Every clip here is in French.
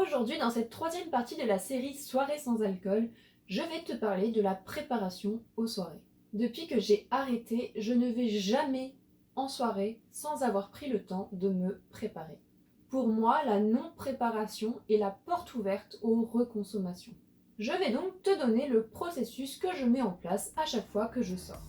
Aujourd'hui, dans cette troisième partie de la série Soirée sans alcool, je vais te parler de la préparation aux soirées. Depuis que j'ai arrêté, je ne vais jamais en soirée sans avoir pris le temps de me préparer. Pour moi, la non-préparation est la porte ouverte aux reconsommations. Je vais donc te donner le processus que je mets en place à chaque fois que je sors.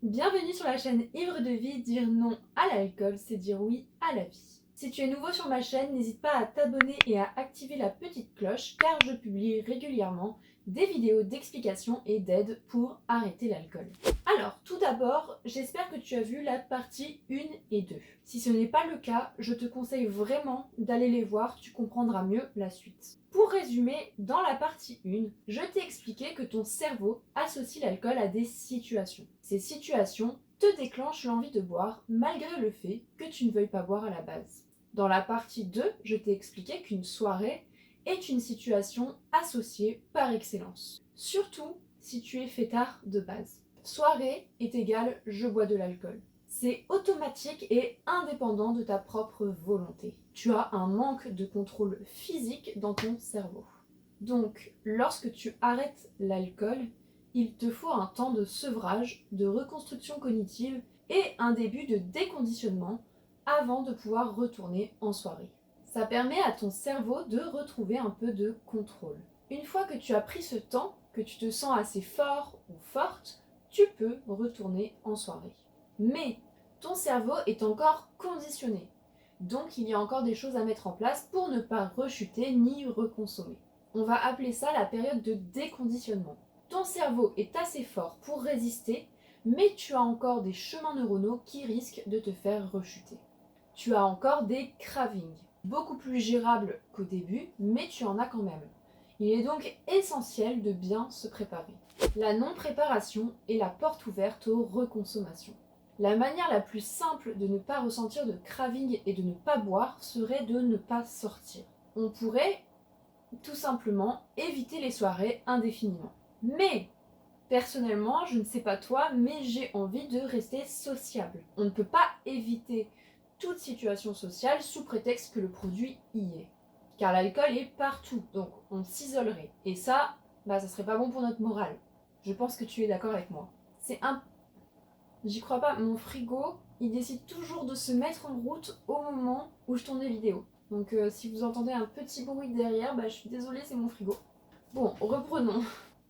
Bienvenue sur la chaîne Ivre de Vie, dire non à l'alcool, c'est dire oui à la vie. Si tu es nouveau sur ma chaîne, n'hésite pas à t'abonner et à activer la petite cloche car je publie régulièrement des vidéos d'explications et d'aide pour arrêter l'alcool. Alors, tout d'abord, j'espère que tu as vu la partie 1 et 2. Si ce n'est pas le cas, je te conseille vraiment d'aller les voir, tu comprendras mieux la suite. Pour résumer, dans la partie 1, je t'ai expliqué que ton cerveau associe l'alcool à des situations. Ces situations te déclenchent l'envie de boire malgré le fait que tu ne veuilles pas boire à la base. Dans la partie 2, je t'ai expliqué qu'une soirée est une situation associée par excellence. Surtout si tu es fêtard de base. Soirée est égale je bois de l'alcool. C'est automatique et indépendant de ta propre volonté. Tu as un manque de contrôle physique dans ton cerveau. Donc, lorsque tu arrêtes l'alcool, il te faut un temps de sevrage, de reconstruction cognitive et un début de déconditionnement avant de pouvoir retourner en soirée. Ça permet à ton cerveau de retrouver un peu de contrôle. Une fois que tu as pris ce temps, que tu te sens assez fort ou forte, tu peux retourner en soirée. Mais ton cerveau est encore conditionné. Donc il y a encore des choses à mettre en place pour ne pas rechuter ni reconsommer. On va appeler ça la période de déconditionnement. Ton cerveau est assez fort pour résister, mais tu as encore des chemins neuronaux qui risquent de te faire rechuter. Tu as encore des cravings, beaucoup plus gérables qu'au début, mais tu en as quand même. Il est donc essentiel de bien se préparer. La non-préparation est la porte ouverte aux reconsommations. La manière la plus simple de ne pas ressentir de craving et de ne pas boire serait de ne pas sortir. On pourrait tout simplement éviter les soirées indéfiniment. Mais personnellement, je ne sais pas toi, mais j'ai envie de rester sociable. On ne peut pas éviter toute situation sociale sous prétexte que le produit y est. Car l'alcool est partout, donc on s'isolerait. Et ça, ça serait pas bon pour notre morale. Je pense que tu es d'accord avec moi. J'y crois pas, mon frigo, il décide toujours de se mettre en route au moment où je tourne des vidéos. Donc si vous entendez un petit bruit derrière, je suis désolée, c'est mon frigo. Bon, reprenons.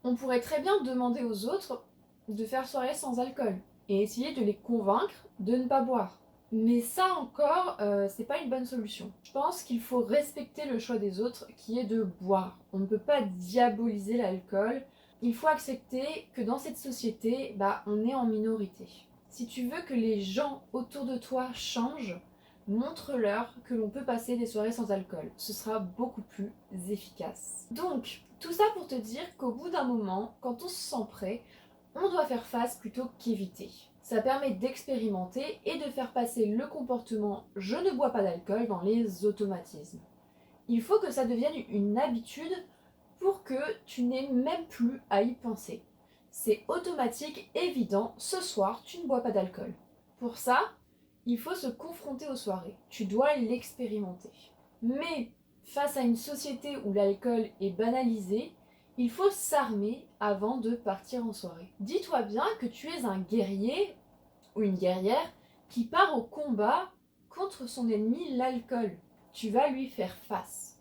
On pourrait très bien demander aux autres de faire soirée sans alcool et essayer de les convaincre de ne pas boire. Mais ça encore, c'est pas une bonne solution. Je pense qu'il faut respecter le choix des autres qui est de boire. On ne peut pas diaboliser l'alcool. Il faut accepter que dans cette société, on est en minorité. Si tu veux que les gens autour de toi changent, montre-leur que l'on peut passer des soirées sans alcool. Ce sera beaucoup plus efficace. Donc, tout ça pour te dire qu'au bout d'un moment, quand on se sent prêt, on doit faire face plutôt qu'éviter. Ça permet d'expérimenter et de faire passer le comportement « je ne bois pas d'alcool » dans les automatismes. Il faut que ça devienne une habitude pour que tu n'aies même plus à y penser. C'est automatique, évident, ce soir, tu ne bois pas d'alcool. Pour ça, il faut se confronter aux soirées. Tu dois l'expérimenter. Mais face à une société où l'alcool est banalisé, il faut s'armer avant de partir en soirée. Dis-toi bien que tu es un guerrier ou une guerrière qui part au combat contre son ennemi, l'alcool. Tu vas lui faire face.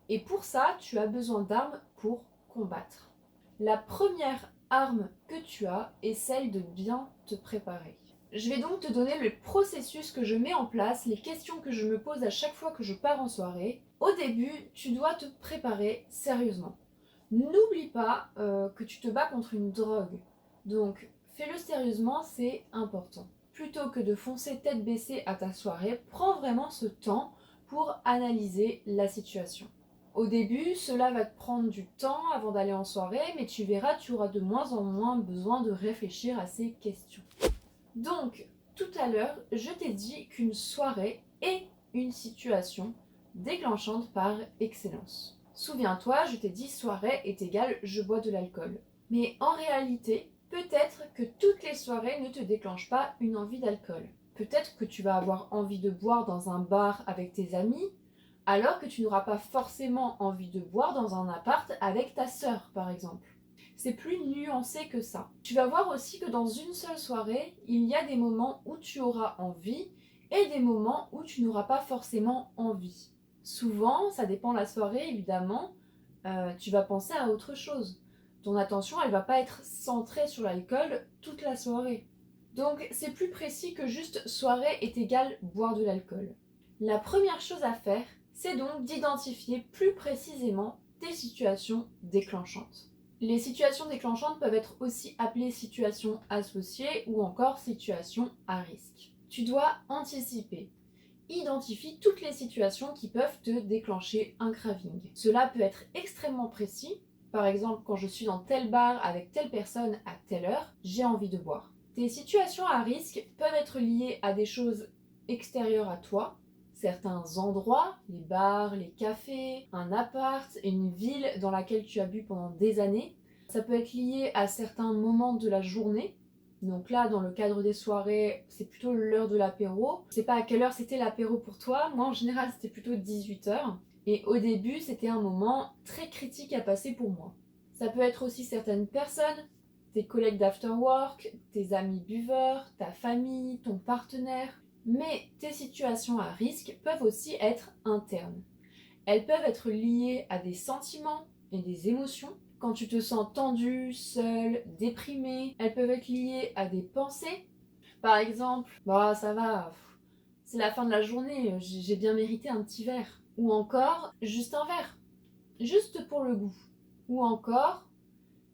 Et pour ça, tu as besoin d'armes pour combattre. La première arme que tu as est celle de bien te préparer. Je vais donc te donner le processus que je mets en place, les questions que je me pose à chaque fois que je pars en soirée. Au début, tu dois te préparer sérieusement. N'oublie pas que tu te bats contre une drogue. Donc, fais-le sérieusement, c'est important. Plutôt que de foncer tête baissée à ta soirée, prends vraiment ce temps pour analyser la situation. Au début, cela va te prendre du temps avant d'aller en soirée, mais tu verras, tu auras de moins en moins besoin de réfléchir à ces questions. Donc, tout à l'heure, je t'ai dit qu'une soirée est une situation déclenchante par excellence. Souviens-toi, je t'ai dit soirée est égale je bois de l'alcool. Mais en réalité, peut-être que toutes les soirées ne te déclenchent pas une envie d'alcool. Peut-être que tu vas avoir envie de boire dans un bar avec tes amis, alors que tu n'auras pas forcément envie de boire dans un appart avec ta sœur, par exemple. C'est plus nuancé que ça. Tu vas voir aussi que dans une seule soirée, il y a des moments où tu auras envie et des moments où tu n'auras pas forcément envie. Souvent, ça dépend de la soirée évidemment, tu vas penser à autre chose. Ton attention, elle va pas être centrée sur l'alcool toute la soirée. Donc c'est plus précis que juste soirée est égal boire de l'alcool. La première chose à faire, c'est donc d'identifier plus précisément tes situations déclenchantes. Les situations déclenchantes peuvent être aussi appelées situations associées ou encore situations à risque. Tu dois anticiper. Identifie toutes les situations qui peuvent te déclencher un craving. Cela peut être extrêmement précis. Par exemple, quand je suis dans tel bar avec telle personne à telle heure, j'ai envie de boire. Tes situations à risque peuvent être liées à des choses extérieures à toi, certains endroits, les bars, les cafés, un appart, une ville dans laquelle tu as bu pendant des années. Ça peut être lié à certains moments de la journée. Donc là, dans le cadre des soirées, c'est plutôt l'heure de l'apéro. Je sais pas à quelle heure c'était l'apéro pour toi. Moi, en général, c'était plutôt 18h. Et au début, c'était un moment très critique à passer pour moi. Ça peut être aussi certaines personnes, tes collègues d'after work, tes amis buveurs, ta famille, ton partenaire. Mais tes situations à risque peuvent aussi être internes. Elles peuvent être liées à des sentiments et des émotions. Quand tu te sens tendu, seul, déprimé, elles peuvent être liées à des pensées. Par exemple, bah ça va, c'est la fin de la journée, j'ai bien mérité un petit verre. Ou encore, juste un verre, juste pour le goût. Ou encore,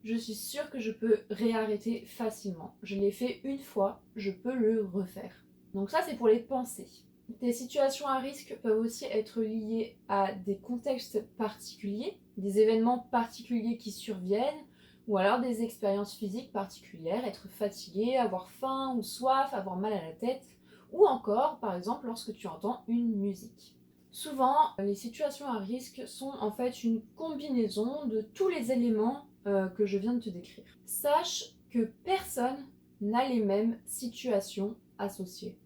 je suis sûre que je peux réarrêter facilement. Je l'ai fait une fois, je peux le refaire. Donc ça, c'est pour les pensées. Tes situations à risque peuvent aussi être liées à des contextes particuliers, des événements particuliers qui surviennent, ou alors des expériences physiques particulières, être fatigué, avoir faim ou soif, avoir mal à la tête, ou encore, par exemple, lorsque tu entends une musique. Souvent, les situations à risque sont en fait une combinaison de tous les éléments que je viens de te décrire. Sache que personne n'a les mêmes situations associées.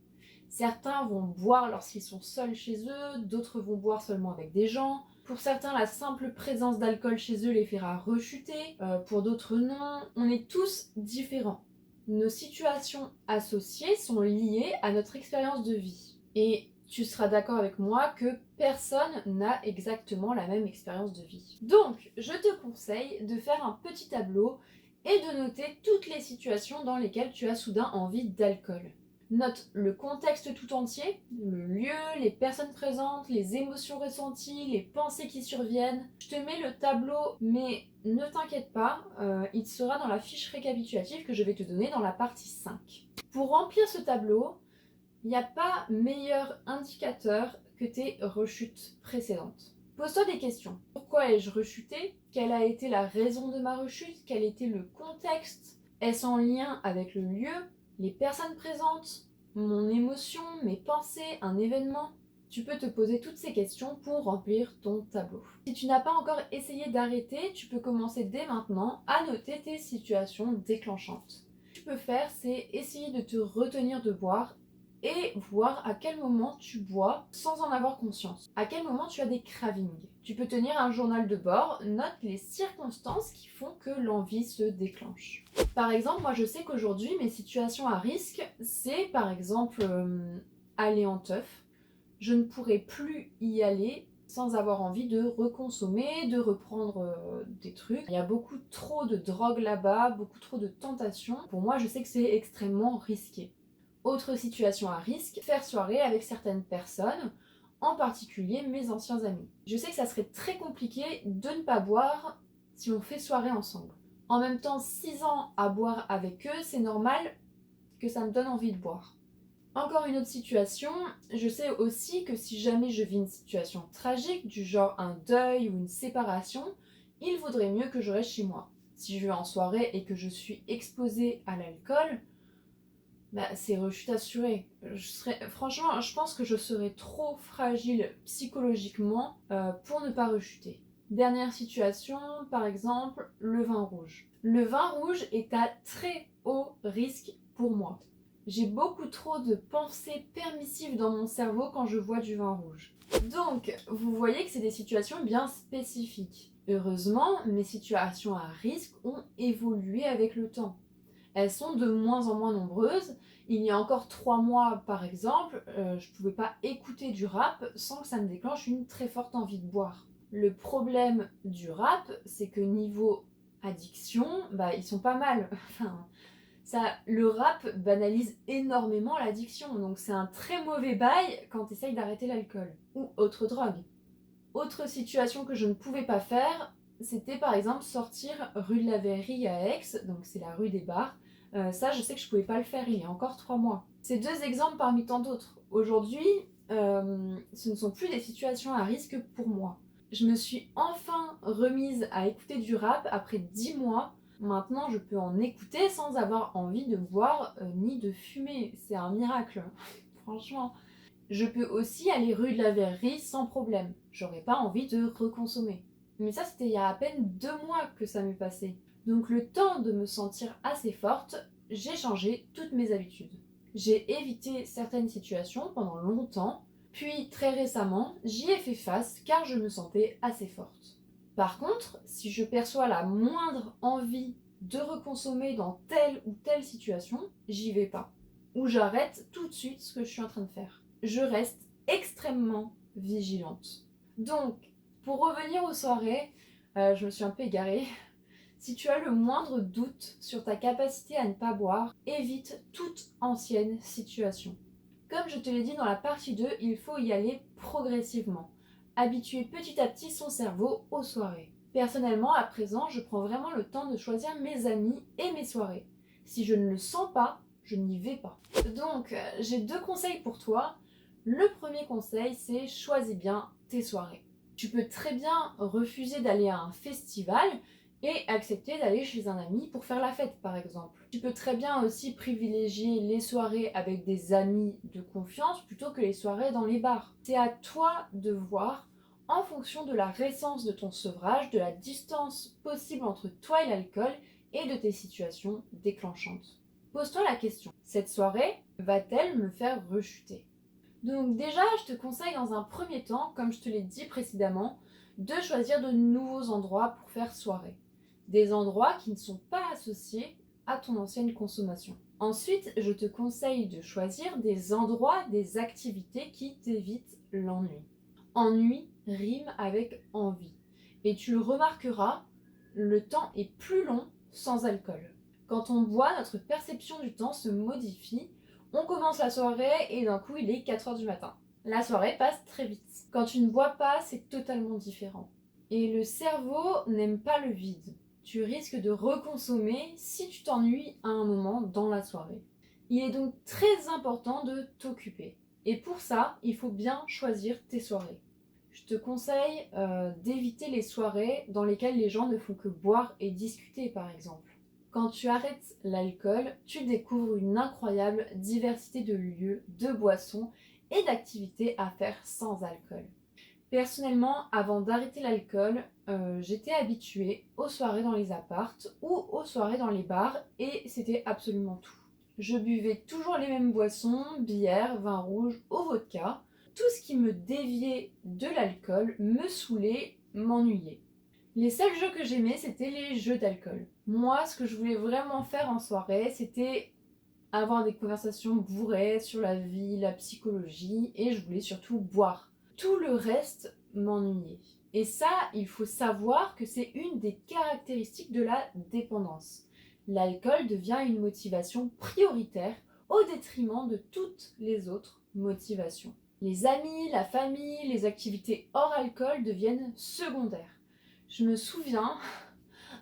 Certains vont boire lorsqu'ils sont seuls chez eux, d'autres vont boire seulement avec des gens. Pour certains, la simple présence d'alcool chez eux les fera rechuter, pour d'autres non. On est tous différents. Nos situations associées sont liées à notre expérience de vie. Et tu seras d'accord avec moi que personne n'a exactement la même expérience de vie. Donc, je te conseille de faire un petit tableau et de noter toutes les situations dans lesquelles tu as soudain envie d'alcool. Note le contexte tout entier, le lieu, les personnes présentes, les émotions ressenties, les pensées qui surviennent. Je te mets le tableau, mais ne t'inquiète pas, il sera dans la fiche récapitulative que je vais te donner dans la partie 5. Pour remplir ce tableau, il n'y a pas meilleur indicateur que tes rechutes précédentes. Pose-toi des questions. Pourquoi ai-je rechuté? Quelle a été la raison de ma rechute? Quel était le contexte? Est-ce en lien avec le lieu, les personnes présentes, mon émotion, mes pensées, un événement? Tu peux te poser toutes ces questions pour remplir ton tableau. Si tu n'as pas encore essayé d'arrêter, tu peux commencer dès maintenant à noter tes situations déclenchantes. Ce que tu peux faire, c'est essayer de te retenir de boire et voir à quel moment tu bois sans en avoir conscience. À quel moment tu as des cravings. Tu peux tenir un journal de bord, note les circonstances qui font que l'envie se déclenche. Par exemple, moi je sais qu'aujourd'hui mes situations à risque, c'est par exemple aller en teuf. Je ne pourrais plus y aller sans avoir envie de reconsommer, de reprendre des trucs. Il y a beaucoup trop de drogue là-bas, beaucoup trop de tentations. Pour moi, je sais que c'est extrêmement risqué. Autre situation à risque, faire soirée avec certaines personnes, en particulier mes anciens amis. Je sais que ça serait très compliqué de ne pas boire si on fait soirée ensemble. En même temps, 6 ans à boire avec eux, c'est normal que ça me donne envie de boire. Encore une autre situation, je sais aussi que si jamais je vis une situation tragique, du genre un deuil ou une séparation, il vaudrait mieux que je reste chez moi. Si je vais en soirée et que je suis exposée à l'alcool, c'est rechute assurée. Franchement, je pense que je serais trop fragile psychologiquement pour ne pas rechuter. Dernière situation, par exemple, le vin rouge. Le vin rouge est à très haut risque pour moi. J'ai beaucoup trop de pensées permissives dans mon cerveau quand je bois du vin rouge. Donc, vous voyez que c'est des situations bien spécifiques. Heureusement, mes situations à risque ont évolué avec le temps. Elles sont de moins en moins nombreuses. Il y a encore 3 mois, par exemple, je ne pouvais pas écouter du rap sans que ça me déclenche une très forte envie de boire. Le problème du rap, c'est que niveau addiction, ils sont pas mal. Enfin, le rap banalise énormément l'addiction, donc c'est un très mauvais bail quand tu essayes d'arrêter l'alcool ou autre drogue. Autre situation que je ne pouvais pas faire, c'était par exemple sortir rue de la Verrerie à Aix, donc c'est la rue des bars. Ça, je sais que je pouvais pas le faire il y a encore 3 mois. C'est 2 exemples parmi tant d'autres. Aujourd'hui, ce ne sont plus des situations à risque pour moi. Je me suis enfin remise à écouter du rap après 10 mois. Maintenant, je peux en écouter sans avoir envie de boire ni de fumer. C'est un miracle, franchement. Je peux aussi aller rue de la Verrerie sans problème. J'aurais pas envie de reconsommer. Mais ça, c'était il y a à peine 2 mois que ça m'est passé. Donc le temps de me sentir assez forte, j'ai changé toutes mes habitudes. J'ai évité certaines situations pendant longtemps, puis très récemment, j'y ai fait face car je me sentais assez forte. Par contre, si je perçois la moindre envie de reconsommer dans telle ou telle situation, j'y vais pas. Ou j'arrête tout de suite ce que je suis en train de faire. Je reste extrêmement vigilante. Donc, pour revenir aux soirées, je me suis un peu égarée. Si tu as le moindre doute sur ta capacité à ne pas boire, évite toute ancienne situation. Comme je te l'ai dit dans la partie 2, il faut y aller progressivement. Habituer petit à petit son cerveau aux soirées. Personnellement, à présent, je prends vraiment le temps de choisir mes amis et mes soirées. Si je ne le sens pas, je n'y vais pas. Donc, j'ai 2 conseils pour toi. Le premier conseil, c'est choisis bien tes soirées. Tu peux très bien refuser d'aller à un festival et accepter d'aller chez un ami pour faire la fête, par exemple. Tu peux très bien aussi privilégier les soirées avec des amis de confiance plutôt que les soirées dans les bars. C'est à toi de voir en fonction de la récence de ton sevrage, de la distance possible entre toi et l'alcool et de tes situations déclenchantes. Pose-toi la question, cette soirée va-t-elle me faire rechuter ? Donc déjà, je te conseille dans un premier temps, comme je te l'ai dit précédemment, de choisir de nouveaux endroits pour faire soirée. Des endroits qui ne sont pas associés à ton ancienne consommation. Ensuite, je te conseille de choisir des endroits, des activités qui t'évitent l'ennui. Ennui rime avec envie. Et tu le remarqueras, le temps est plus long sans alcool. Quand on boit, notre perception du temps se modifie. On commence la soirée et d'un coup il est 4h du matin. La soirée passe très vite. Quand tu ne bois pas, c'est totalement différent. Et le cerveau n'aime pas le vide. Tu risques de reconsommer si tu t'ennuies à un moment dans la soirée. Il est donc très important de t'occuper. Et pour ça, il faut bien choisir tes soirées. Je te conseille d'éviter les soirées dans lesquelles les gens ne font que boire et discuter, par exemple. Quand tu arrêtes l'alcool, tu découvres une incroyable diversité de lieux, de boissons et d'activités à faire sans alcool. Personnellement, avant d'arrêter l'alcool, j'étais habituée aux soirées dans les appartes ou aux soirées dans les bars et c'était absolument tout. Je buvais toujours les mêmes boissons, bière, vin rouge ou vodka. Tout ce qui me déviait de l'alcool me saoulait, m'ennuyait. Les seuls jeux que j'aimais, c'était les jeux d'alcool. Moi, ce que je voulais vraiment faire en soirée, c'était avoir des conversations bourrées sur la vie, la psychologie, et je voulais surtout boire. Tout le reste m'ennuyait. Et ça, il faut savoir que c'est une des caractéristiques de la dépendance. L'alcool devient une motivation prioritaire au détriment de toutes les autres motivations. Les amis, la famille, les activités hors alcool deviennent secondaires. Je me souviens,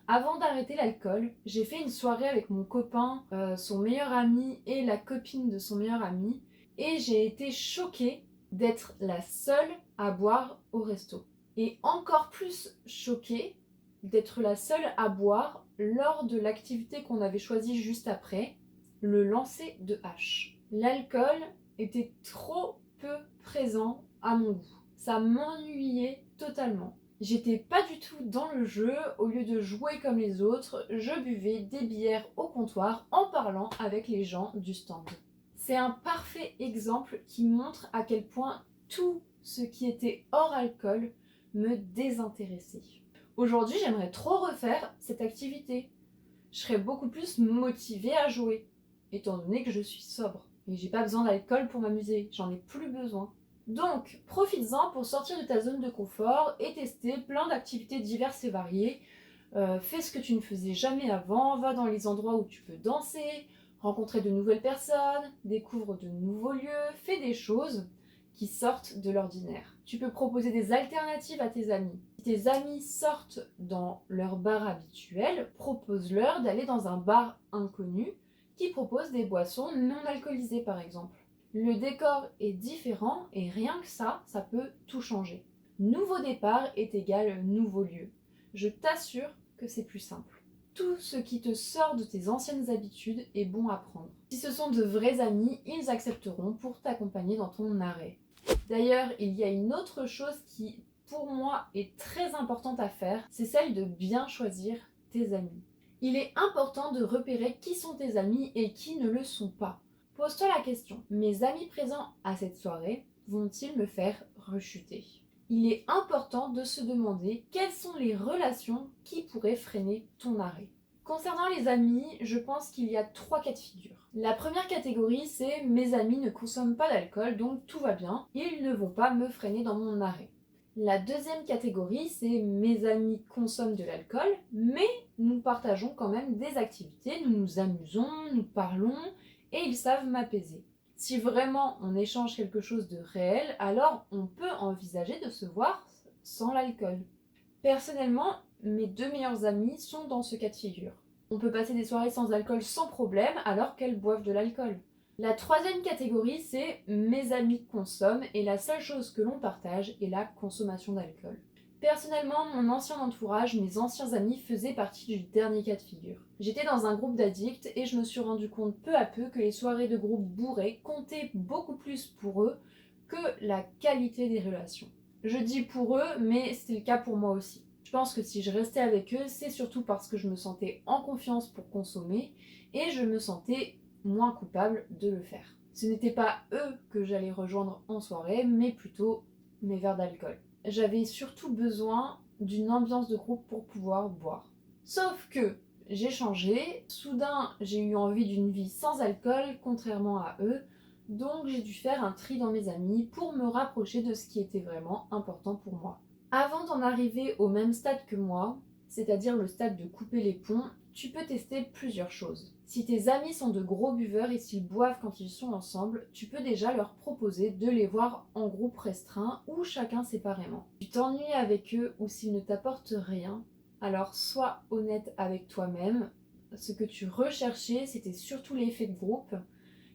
avant d'arrêter l'alcool, j'ai fait une soirée avec mon copain, son meilleur ami et la copine de son meilleur ami. Et j'ai été choquée d'être la seule à boire au resto. Et encore plus choquée d'être la seule à boire lors de l'activité qu'on avait choisie juste après, le lancer de hache. L'alcool était trop peu présent à mon goût. Ça m'ennuyait totalement. J'étais pas du tout dans le jeu, au lieu de jouer comme les autres, je buvais des bières au comptoir en parlant avec les gens du stand. C'est un parfait exemple qui montre à quel point tout ce qui était hors alcool me désintéressait. Aujourd'hui, j'aimerais trop refaire cette activité. Je serais beaucoup plus motivée à jouer, étant donné que je suis sobre. Et j'ai pas besoin d'alcool pour m'amuser, j'en ai plus besoin. Donc, profites-en pour sortir de ta zone de confort et tester plein d'activités diverses et variées. Fais ce que tu ne faisais jamais avant, va dans les endroits où tu peux danser, rencontrer de nouvelles personnes, découvre de nouveaux lieux, fais des choses qui sortent de l'ordinaire. Tu peux proposer des alternatives à tes amis. Si tes amis sortent dans leur bar habituel, propose-leur d'aller dans un bar inconnu qui propose des boissons non alcoolisées par exemple. Le décor est différent et rien que ça peut tout changer. Nouveau départ est égal nouveau lieu. Je t'assure que c'est plus simple. Tout ce qui te sort de tes anciennes habitudes est bon à prendre. Si ce sont de vrais amis, ils accepteront pour t'accompagner dans ton arrêt. D'ailleurs, il y a une autre chose qui, pour moi, est très importante à faire, c'est celle de bien choisir tes amis. Il est important de repérer qui sont tes amis et qui ne le sont pas. Pose-toi la question, mes amis présents à cette soirée vont-ils me faire rechuter ? Il est important de se demander quelles sont les relations qui pourraient freiner ton arrêt. Concernant les amis, je pense qu'il y a 3 cas de figure. La première catégorie, c'est mes amis ne consomment pas d'alcool, donc tout va bien, ils ne vont pas me freiner dans mon arrêt. La deuxième catégorie, c'est mes amis consomment de l'alcool, mais nous partageons quand même des activités, nous nous amusons, nous parlons, et ils savent m'apaiser. Si vraiment on échange quelque chose de réel, alors on peut envisager de se voir sans l'alcool. Personnellement, mes 2 meilleures amies sont dans ce cas de figure. On peut passer des soirées sans alcool sans problème alors qu'elles boivent de l'alcool. La troisième catégorie, c'est mes amis consomment et la seule chose que l'on partage est la consommation d'alcool. Personnellement, mon ancien entourage, mes anciens amis faisaient partie du dernier cas de figure. J'étais dans un groupe d'addicts et je me suis rendu compte peu à peu que les soirées de groupe bourrées comptaient beaucoup plus pour eux que la qualité des relations. Je dis pour eux, mais c'est le cas pour moi aussi. Je pense que si je restais avec eux, c'est surtout parce que je me sentais en confiance pour consommer et je me sentais moins coupable de le faire. Ce n'était pas eux que j'allais rejoindre en soirée, mais plutôt mes verres d'alcool. J'avais surtout besoin d'une ambiance de groupe pour pouvoir boire. Sauf que j'ai changé, soudain j'ai eu envie d'une vie sans alcool, contrairement à eux, donc j'ai dû faire un tri dans mes amis pour me rapprocher de ce qui était vraiment important pour moi. Avant d'en arriver au même stade que moi, c'est-à-dire le stade de couper les ponts, tu peux tester plusieurs choses. Si tes amis sont de gros buveurs et s'ils boivent quand ils sont ensemble, tu peux déjà leur proposer de les voir en groupe restreint ou chacun séparément. Si tu t'ennuies avec eux ou s'ils ne t'apportent rien, alors sois honnête avec toi-même. Ce que tu recherchais, c'était surtout l'effet de groupe,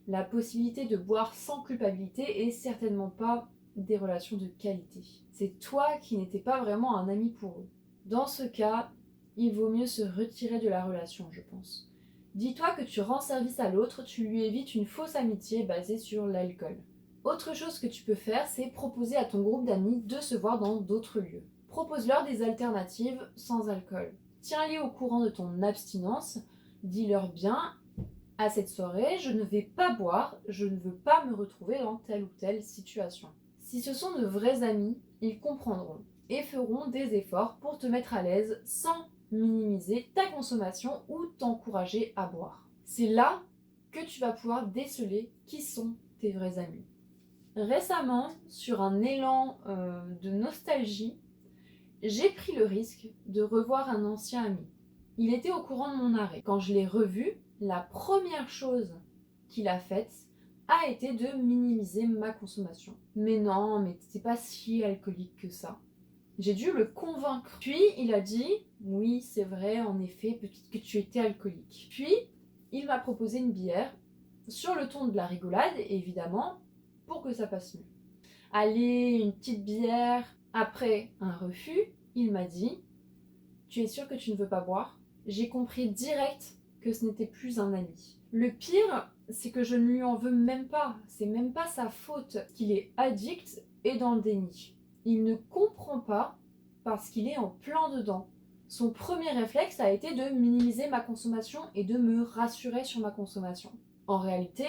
la possibilité de boire sans culpabilité et certainement pas des relations de qualité. C'est toi qui n'étais pas vraiment un ami pour eux. Dans ce cas, il vaut mieux se retirer de la relation, je pense. Dis-toi que tu rends service à l'autre, tu lui évites une fausse amitié basée sur l'alcool. Autre chose que tu peux faire, c'est proposer à ton groupe d'amis de se voir dans d'autres lieux. Propose-leur des alternatives sans alcool. Tiens-les au courant de ton abstinence, dis-leur bien, à cette soirée, je ne vais pas boire, je ne veux pas me retrouver dans telle ou telle situation. Si ce sont de vrais amis, ils comprendront et feront des efforts pour te mettre à l'aise sans minimiser ta consommation ou t'encourager à boire. C'est là que tu vas pouvoir déceler qui sont tes vrais amis. Récemment, sur un élan de nostalgie, j'ai pris le risque de revoir un ancien ami. Il était au courant de mon arrêt. Quand je l'ai revu, la première chose qu'il a faite a été de minimiser ma consommation. Mais non, mais t'es pas si alcoolique que ça. J'ai dû le convaincre. Puis il a dit, oui c'est vrai, en effet, peut-être que tu étais alcoolique. Puis il m'a proposé une bière, sur le ton de la rigolade, évidemment, pour que ça passe mieux. Allez, une petite bière. Après un refus, il m'a dit, tu es sûr que tu ne veux pas boire ? J'ai compris direct que ce n'était plus un ami. Le pire, c'est que je ne lui en veux même pas. C'est même pas sa faute qu'il est addict et dans le déni. Il ne comprend pas parce qu'il est en plein dedans. Son premier réflexe a été de minimiser ma consommation et de me rassurer sur ma consommation. En réalité,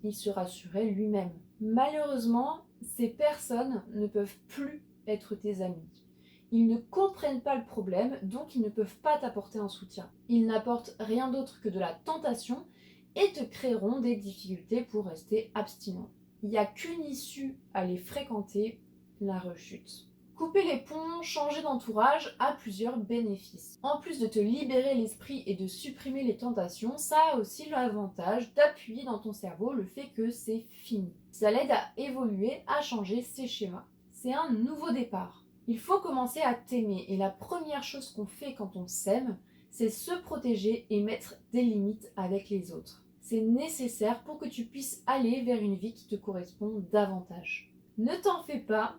il se rassurait lui-même. Malheureusement, ces personnes ne peuvent plus être tes amis. Ils ne comprennent pas le problème, donc ils ne peuvent pas t'apporter un soutien. Ils n'apportent rien d'autre que de la tentation et te créeront des difficultés pour rester abstinent. Il n'y a qu'une issue à les fréquenter, la rechute. Couper les ponts, changer d'entourage a plusieurs bénéfices. En plus de te libérer l'esprit et de supprimer les tentations, ça a aussi l'avantage d'appuyer dans ton cerveau le fait que c'est fini. Ça l'aide à évoluer, à changer ses schémas. C'est un nouveau départ. Il faut commencer à t'aimer et la première chose qu'on fait quand on s'aime, c'est se protéger et mettre des limites avec les autres. C'est nécessaire pour que tu puisses aller vers une vie qui te correspond davantage. Ne t'en fais pas.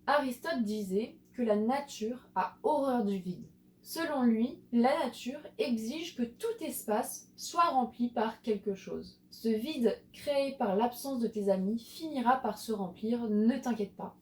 Aristote disait que la nature a horreur du vide. Selon lui, la nature exige que tout espace soit rempli par quelque chose. Ce vide créé par l'absence de tes amis finira par se remplir, ne t'inquiète pas,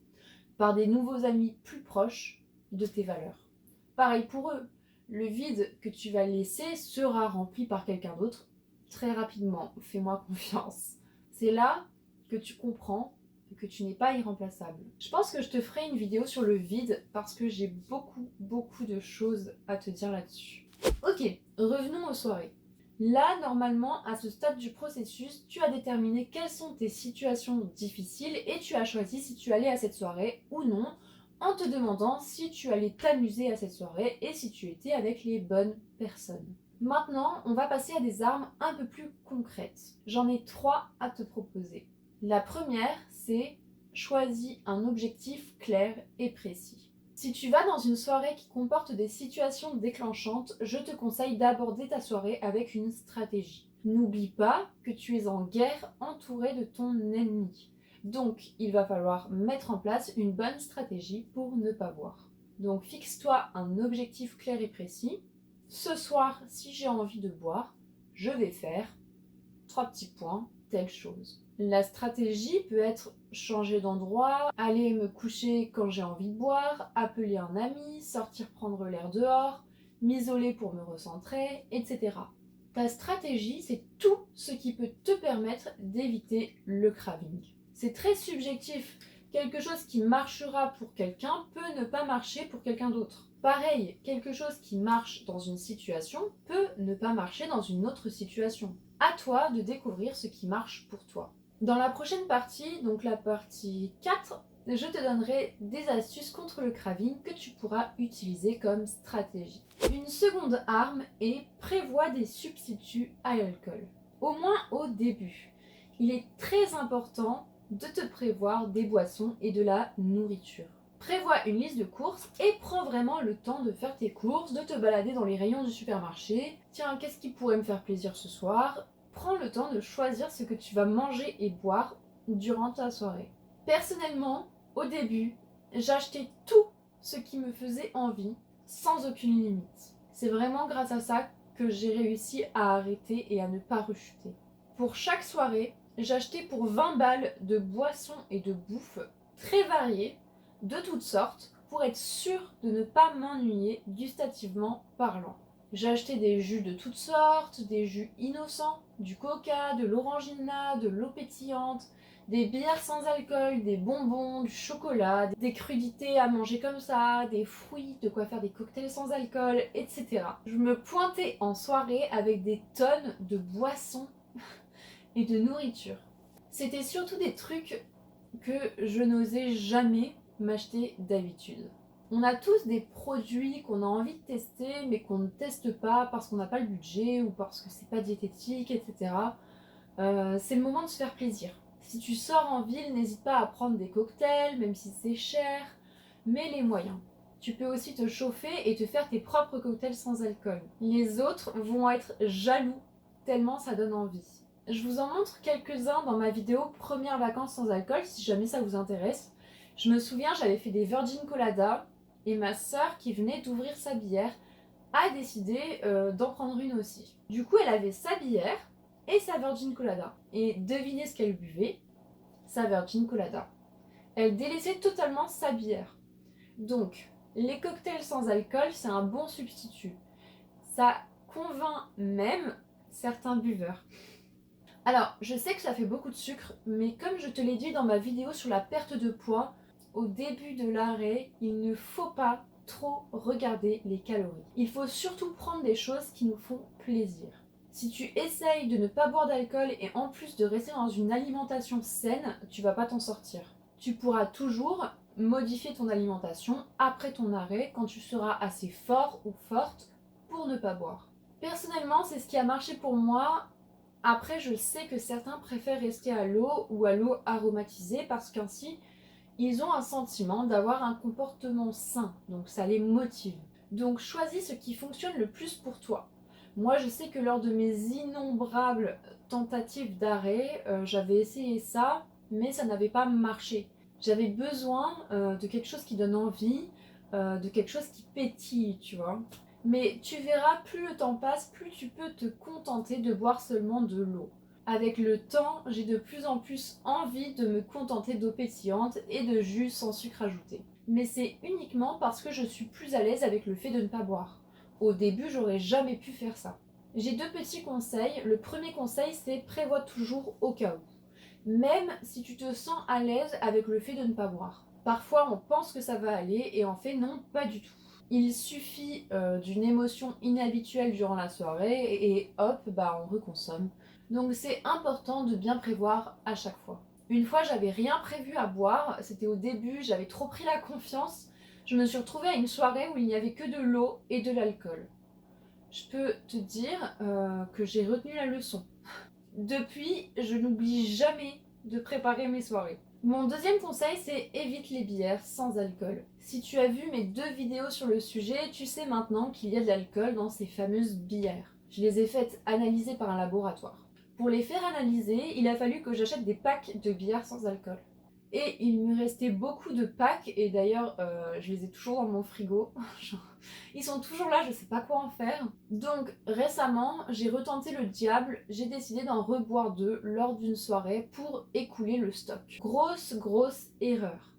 par des nouveaux amis plus proches de tes valeurs. Pareil pour eux, le vide que tu vas laisser sera rempli par quelqu'un d'autre très rapidement, fais-moi confiance. C'est là que tu comprends que tu n'es pas irremplaçable. Je pense que je te ferai une vidéo sur le vide parce que j'ai beaucoup de choses à te dire là-dessus. Ok, revenons aux soirées. Là, normalement, à ce stade du processus, tu as déterminé quelles sont tes situations difficiles et tu as choisi si tu allais à cette soirée ou non, en te demandant si tu allais t'amuser à cette soirée et si tu étais avec les bonnes personnes. Maintenant, on va passer à des armes un peu plus concrètes. J'en ai 3 à te proposer. La première, c'est choisis un objectif clair et précis. Si tu vas dans une soirée qui comporte des situations déclenchantes, je te conseille d'aborder ta soirée avec une stratégie. N'oublie pas que tu es en guerre entouré de ton ennemi. Donc, il va falloir mettre en place une bonne stratégie pour ne pas boire. Donc, fixe-toi un objectif clair et précis. Ce soir, si j'ai envie de boire, je vais faire 3 petits points, telle chose. La stratégie peut être changer d'endroit, aller me coucher quand j'ai envie de boire, appeler un ami, sortir prendre l'air dehors, m'isoler pour me recentrer, etc. Ta stratégie, c'est tout ce qui peut te permettre d'éviter le craving. C'est très subjectif. Quelque chose qui marchera pour quelqu'un peut ne pas marcher pour quelqu'un d'autre. Pareil, quelque chose qui marche dans une situation peut ne pas marcher dans une autre situation. À toi de découvrir ce qui marche pour toi. Dans la prochaine partie, donc la partie 4, je te donnerai des astuces contre le craving que tu pourras utiliser comme stratégie. Une seconde arme est prévois des substituts à l'alcool. Au moins au début. Il est très important de te prévoir des boissons et de la nourriture. Prévois une liste de courses et prends vraiment le temps de faire tes courses, de te balader dans les rayons du supermarché. Tiens, qu'est-ce qui pourrait me faire plaisir ce soir ? Prends le temps de choisir ce que tu vas manger et boire durant ta soirée. Personnellement, au début, j'achetais tout ce qui me faisait envie, sans aucune limite. C'est vraiment grâce à ça que j'ai réussi à arrêter et à ne pas rechuter. Pour chaque soirée, j'achetais pour 20 balles de boissons et de bouffe très variées, de toutes sortes, pour être sûre de ne pas m'ennuyer gustativement parlant. J'ai acheté des jus de toutes sortes, des jus innocents, du coca, de l'orangina, de l'eau pétillante, des bières sans alcool, des bonbons, du chocolat, des crudités à manger comme ça, des fruits, de quoi faire des cocktails sans alcool, etc. Je me pointais en soirée avec des tonnes de boissons et de nourriture. C'était surtout des trucs que je n'osais jamais m'acheter d'habitude. On a tous des produits qu'on a envie de tester mais qu'on ne teste pas parce qu'on n'a pas le budget ou parce que c'est pas diététique, etc. C'est le moment de se faire plaisir. Si tu sors en ville, n'hésite pas à prendre des cocktails, même si c'est cher, mets les moyens. Tu peux aussi te chauffer et te faire tes propres cocktails sans alcool. Les autres vont être jaloux tellement ça donne envie. Je vous en montre quelques-uns dans ma vidéo Premières vacances sans alcool, si jamais ça vous intéresse. Je me souviens, j'avais fait des Virgin Colada et ma sœur qui venait d'ouvrir sa bière a décidé d'en prendre une aussi. Du coup, elle avait sa bière et sa Virgin Colada. Et devinez ce qu'elle buvait, sa Virgin Colada. Elle délaissait totalement sa bière. Donc, les cocktails sans alcool, c'est un bon substitut. Ça convainc même certains buveurs. Alors, je sais que ça fait beaucoup de sucre, mais comme je te l'ai dit dans ma vidéo sur la perte de poids, au début de l'arrêt, il ne faut pas trop regarder les calories. Il faut surtout prendre des choses qui nous font plaisir. Si tu essayes de ne pas boire d'alcool et en plus de rester dans une alimentation saine, tu vas pas t'en sortir. Tu pourras toujours modifier ton alimentation après ton arrêt quand tu seras assez fort ou forte pour ne pas boire. Personnellement, c'est ce qui a marché pour moi. Après, je sais que certains préfèrent rester à l'eau ou à l'eau aromatisée parce qu'ainsi, ils ont un sentiment d'avoir un comportement sain, donc ça les motive. Donc choisis ce qui fonctionne le plus pour toi. Moi, je sais que lors de mes innombrables tentatives d'arrêt, j'avais essayé ça, mais ça n'avait pas marché. J'avais besoin de quelque chose qui donne envie, de quelque chose qui pétille, tu vois. Mais tu verras, plus le temps passe, plus tu peux te contenter de boire seulement de l'eau. Avec le temps, j'ai de plus en plus envie de me contenter d'eau pétillante et de jus sans sucre ajouté. Mais c'est uniquement parce que je suis plus à l'aise avec le fait de ne pas boire. Au début, j'aurais jamais pu faire ça. J'ai deux petits conseils. Le premier conseil, c'est prévois toujours au cas où. Même si tu te sens à l'aise avec le fait de ne pas boire. Parfois, on pense que ça va aller et en fait, non, pas du tout. Il suffit d'une émotion inhabituelle durant la soirée et hop, bah on reconsomme. Donc c'est important de bien prévoir à chaque fois. Une fois, j'avais rien prévu à boire, c'était au début, j'avais trop pris la confiance. Je me suis retrouvée à une soirée où il n'y avait que de l'eau et de l'alcool. Je peux te dire que j'ai retenu la leçon. Depuis, je n'oublie jamais de préparer mes soirées. Mon deuxième conseil, c'est évite les bières sans alcool. Si tu as vu mes deux vidéos sur le sujet, tu sais maintenant qu'il y a de l'alcool dans ces fameuses bières. Je les ai faites analyser par un laboratoire. Pour les faire analyser, il a fallu que j'achète des packs de bières sans alcool. Et il me restait beaucoup de packs, et d'ailleurs, je les ai toujours dans mon frigo. Ils sont toujours là, je sais pas quoi en faire. Donc récemment, j'ai retenté le diable, j'ai décidé d'en reboire deux lors d'une soirée pour écouler le stock. Grosse erreur.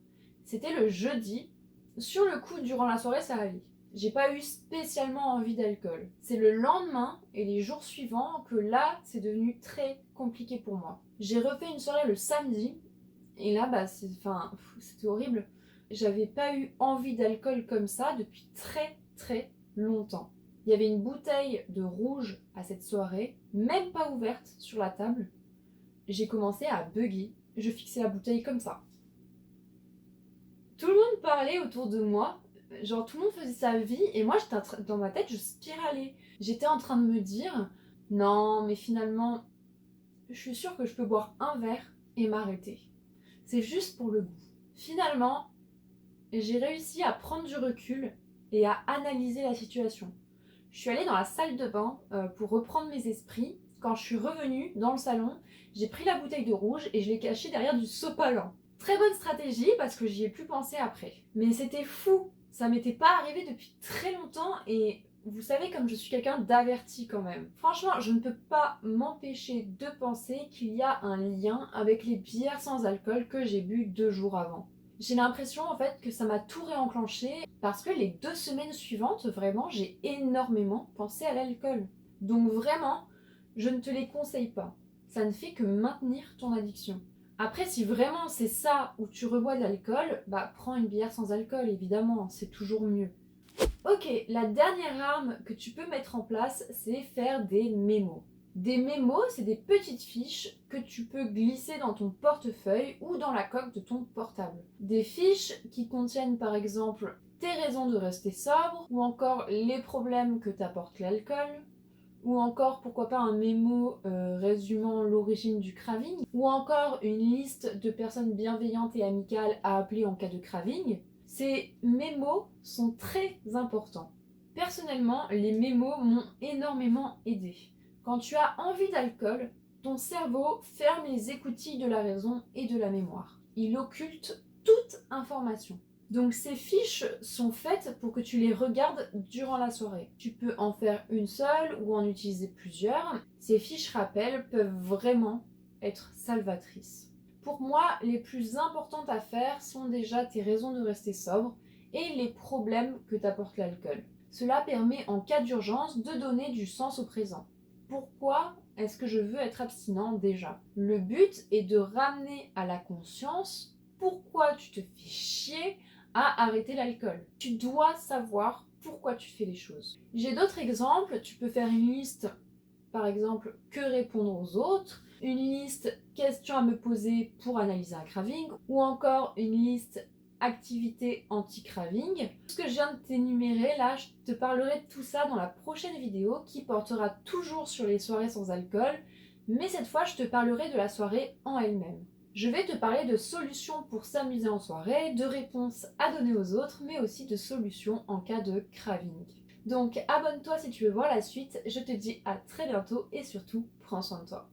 C'était le jeudi. Sur le coup, durant la soirée, ça allait. J'ai pas eu spécialement envie d'alcool. C'est le lendemain et les jours suivants que là, c'est devenu très compliqué pour moi. J'ai refait une soirée le samedi et là, bah, c'était horrible. J'avais pas eu envie d'alcool comme ça depuis très longtemps. Il y avait une bouteille de rouge à cette soirée, même pas ouverte sur la table. J'ai commencé à bugger. Je fixais la bouteille comme ça. Tout le monde parlait autour de moi. Genre, tout le monde faisait sa vie et moi, dans ma tête, je spiralais. J'étais en train de me dire, non, mais finalement, je suis sûre que je peux boire un verre et m'arrêter. C'est juste pour le goût. Finalement, j'ai réussi à prendre du recul et à analyser la situation. Je suis allée dans la salle de bain pour reprendre mes esprits. Quand je suis revenue dans le salon, j'ai pris la bouteille de rouge et je l'ai cachée derrière du sopalin. Très bonne stratégie parce que j'y ai plus pensé après. Mais c'était fou, ça m'était pas arrivé depuis très longtemps et vous savez comme je suis quelqu'un d'averti quand même. Franchement, je ne peux pas m'empêcher de penser qu'il y a un lien avec les bières sans alcool que j'ai bu 2 jours avant. J'ai l'impression en fait que ça m'a tout réenclenché parce que les 2 semaines suivantes, vraiment, j'ai énormément pensé à l'alcool. Donc vraiment, je ne te les conseille pas. Ça ne fait que maintenir ton addiction. Après, si vraiment c'est ça où tu rebois de l'alcool, bah prends une bière sans alcool, évidemment, c'est toujours mieux. Ok, la dernière arme que tu peux mettre en place, c'est faire des mémos. Des mémos, c'est des petites fiches que tu peux glisser dans ton portefeuille ou dans la coque de ton portable. Des fiches qui contiennent par exemple tes raisons de rester sobre, ou encore les problèmes que t'apporte l'alcool, ou encore pourquoi pas un mémo résumant l'origine du craving, ou encore une liste de personnes bienveillantes et amicales à appeler en cas de craving. Ces mémos sont très importants. Personnellement, les mémos m'ont énormément aidé. Quand tu as envie d'alcool, ton cerveau ferme les écoutilles de la raison et de la mémoire. Il occulte toute information. Donc ces fiches sont faites pour que tu les regardes durant la soirée. Tu peux en faire une seule ou en utiliser plusieurs. Ces fiches rappels peuvent vraiment être salvatrices. Pour moi, les plus importantes à faire sont déjà tes raisons de rester sobre et les problèmes que t'apporte l'alcool. Cela permet en cas d'urgence de donner du sens au présent. pourquoi est-ce que je veux être abstinent déjà? Le but est de ramener à la conscience pourquoi tu te fais chier à arrêter l'alcool. Tu dois savoir pourquoi tu fais les choses. J'ai d'autres exemples, tu peux faire une liste, par exemple, que répondre aux autres, une liste questions à me poser pour analyser un craving, ou encore une liste activités anti-craving. Ce que je viens de t'énumérer là, je te parlerai de tout ça dans la prochaine vidéo qui portera toujours sur les soirées sans alcool, mais cette fois je te parlerai de la soirée en elle-même. Je vais te parler de solutions pour s'amuser en soirée, de réponses à donner aux autres, mais aussi de solutions en cas de craving. Donc abonne-toi si tu veux voir la suite, je te dis à très bientôt et surtout prends soin de toi.